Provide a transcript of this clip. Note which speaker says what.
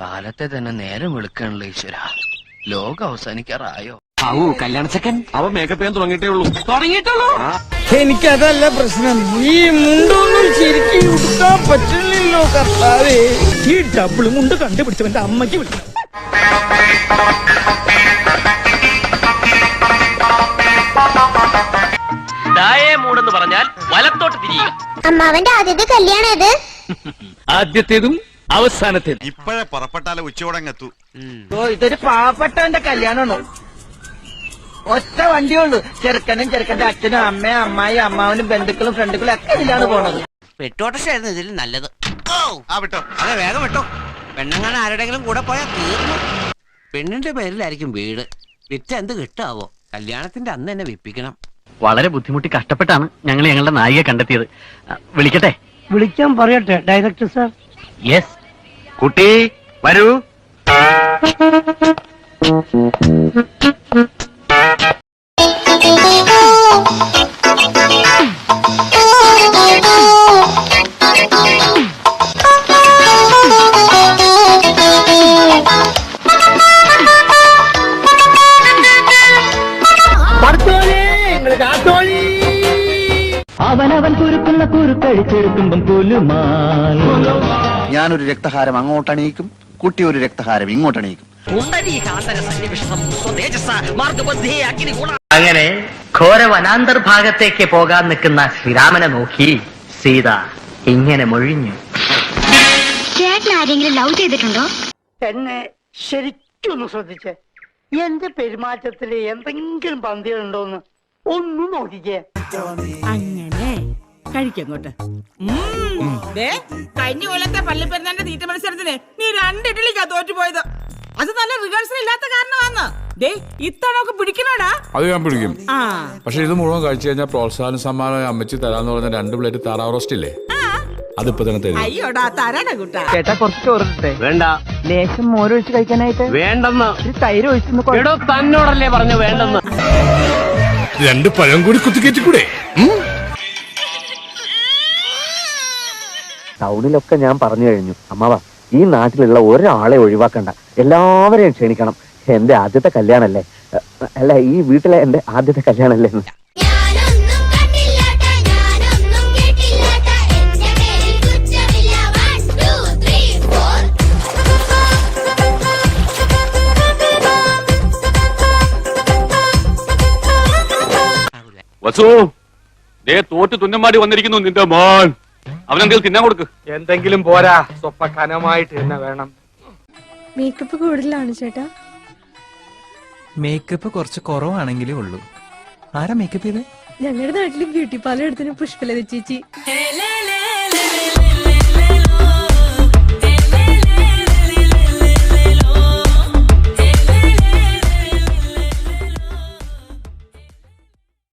Speaker 1: കാലത്തെ തന്നെ നേരം വെളുക്കണല്ലോ ഈശ്വര. ലോകം അവസാനിക്കാറായോ?
Speaker 2: കല്യാണച്ചക്കൻ അവൻ മേക്കപ്പ് ചെയ്യാൻ തുടങ്ങിയിട്ടുള്ളൂ.
Speaker 3: എനിക്കതല്ല പ്രശ്നം, ഈ മുണ്ടൊന്നും ശരിക്കും ഉടുക്കാൻ പറ്റില്ലല്ലോ കർത്താവേ. ഈ ഡബിൾ മുണ്ട് കണ്ടുപിടിച്ചവന്റെ അമ്മയ്ക്ക് വിളിക്കണം.
Speaker 2: മൂടെന്ന് പറഞ്ഞാൽ വലത്തോട്ട് തിരിയുക.
Speaker 4: അമ്മാവന്റെ ആദ്യത്തെ കല്യാണം ഇത്.
Speaker 2: ആദ്യത്തേതും അവസാനത്തേതും.
Speaker 5: ഇപ്പോഴേ പുറപ്പെട്ടാലേ ഉച്ചയോടങ്ങെത്തു.
Speaker 3: ഇതൊരു പാവപ്പെട്ടവന്റെ കല്യാണമാണ്. ഒറ്റ വണ്ടിയുള്ളൂ. ചെറുക്കനും ചെറുക്കന്റെ അച്ഛനും അമ്മയും അമ്മായി അമ്മാവനും ബന്ധുക്കളും ഫ്രണ്ടുക്കളും ഒക്കെ ഇതിലാണ് പോണത്.
Speaker 6: പെട്ടോട്ടശായിരുന്നു ഇതിൽ നല്ലത്.
Speaker 5: വിട്ടോ,
Speaker 6: അതെ വേഗം വിട്ടോ. പെണ്ണുങ്ങൾ ആരുടെങ്കിലും കൂടെ പോയാൽ തീർന്നു. പെണ്ണിന്റെ പേരിലായിരിക്കും വീട്. വിറ്റ് എന്ത് കിട്ടാവോ? കല്യാണത്തിന്റെ അന്ന് തന്നെ വിപ്പിക്കണം.
Speaker 2: വളരെ ബുദ്ധിമുട്ടി കഷ്ടപ്പെട്ടാണ് ഞങ്ങൾ ഞങ്ങളുടെ നായികയെ കണ്ടെത്തിയത്. വിളിക്കട്ടെ?
Speaker 3: വിളിക്കാൻ പറയട്ടെ ഡയറക്ടർ സാർ?
Speaker 2: യെസ്. കുട്ടി വരൂ.
Speaker 3: അവനവൻ കുരുക്കുന്ന കുരുക്കഴിച്ചെടുക്കുമ്പം കുലുമാൽ.
Speaker 7: ഞാനൊരു രക്തഹാരം അങ്ങോട്ടണിയിക്കും, കുട്ടി ഒരു രക്തഹാരം ഇങ്ങോട്ടണിയിക്കും.
Speaker 2: അങ്ങനെ ഘോര വനാന്തർഭാഗത്തേക്ക് പോകാൻ നിൽക്കുന്ന ശ്രീരാമനെ നോക്കി സീത ഇങ്ങനെ മൊഴിഞ്ഞു.
Speaker 4: ചേട്ടൻ ആരെങ്കിലും ലവ് ചെയ്തിട്ടുണ്ടോ?
Speaker 3: എന്നെ ശരിക്കൊന്ന് ശ്രദ്ധിച്ചേ. എന്റെ പെരുമാറ്റത്തില് എന്തെങ്കിലും പന്തികളുണ്ടോന്ന് ഒന്നും നോക്കിക്കേ.
Speaker 8: അങ്ങനെ കഴിക്കങ്ങോട്ട്. കഴിഞ്ഞ കൊല്ലത്തെ പള്ളിപ്പെരുന്നാന്റെ തീറ്റ മത്സരത്തിന് നീ 2 ഇഡ്ഡലിക്കാ തോറ്റുപോയത്. അത് നല്ല റിഹേഴ്സൽ ഇല്ലാത്ത കാരണമാന്ന്. ഇത്തവണ പിടിക്കണോടാ?
Speaker 9: അത് ഞാൻ പിടിക്കും. പക്ഷെ ഇത് മുഴുവൻ കഴിച്ചു കഴിഞ്ഞാൽ പ്രോത്സാഹന സമ്മാനം അമ്മച്ചി തരാന്ന് പറഞ്ഞ 2 പ്ലേറ്റ് താറാവ് റോസ്റ്റ് ഇല്ലേ, അതിപ്പോ തന്നെ തരും.
Speaker 8: അയ്യോടാ തരണ കുട്ടാ.
Speaker 3: ചേട്ടാ കുറച്ച് ചോറിട്ടെ.
Speaker 2: വേണ്ട.
Speaker 3: ലേശം മോരൊഴിച്ച് കഴിക്കാനായിട്ട്.
Speaker 2: വേണ്ടെന്ന്.
Speaker 3: തൈര് ഒഴിച്ചു.
Speaker 2: തന്നോടല്ലേ പറഞ്ഞു വേണ്ടെന്ന്.
Speaker 9: 2 പഴം കൂടി കുത്തിക്കയറ്റിക്കൂടെ?
Speaker 7: ടൗണിലൊക്കെ ഞാൻ പറഞ്ഞു കഴിഞ്ഞു. അമ്മാവ, ഈ നാട്ടിലുള്ള ഒരാളെ ഒഴിവാക്കണ്ട, എല്ലാവരെയും ക്ഷണിക്കണം. എന്റെ ആദ്യത്തെ കല്യാണല്ലേ, അല്ല ഈ വീട്ടിലെ എന്റെ ആദ്യത്തെ കല്യാണല്ലേ.
Speaker 9: വസു, തോറ്റ് തുന്നമാടി വന്നിരിക്കുന്നു നിന്റെ മോൻ. അവനെന്തെങ്കിലും തിന്നാൻ കൊടുക്ക്.
Speaker 3: എന്തെങ്കിലും പോരാ, സ്വപ്പ കനമായിട്ട് തന്നെ വേണം.
Speaker 10: മേക്കപ്പ് കൂടുതലാണ് ചേട്ടാ.
Speaker 11: മേക്കപ്പ് കുറച്ച് കുറവാണെങ്കിലേ ഉള്ളൂ. ആരാ മേക്കപ്പ് ചെയ്ത്?
Speaker 10: ഞങ്ങളുടെ നാട്ടില് ബ്യൂട്ടി പാർലർ എടുത്തിന് പുഷ്പലത ചേച്ചി.